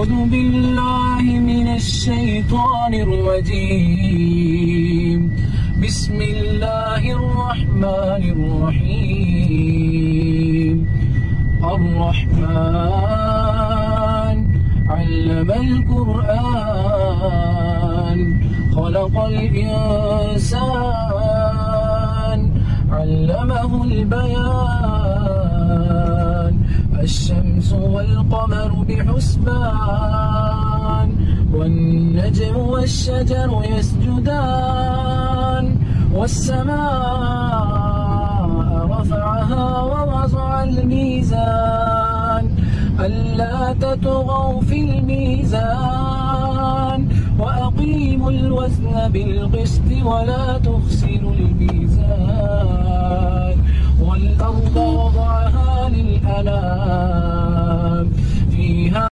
أعوذ بالله من الشيطان الرجيم. بسم الله الرحمن الرحيم. الرحمن علم القرآن خلق الإنسان علمه البيان. الشمس والقمر بحسبان والنجم والشجر يسجدان. والسماء رفعها ووضع الميزان ألا تطغوا في الميزان وأقيموا الوزن بالقسط ولا تخسروا الميزان. والأرض وضعها للأنام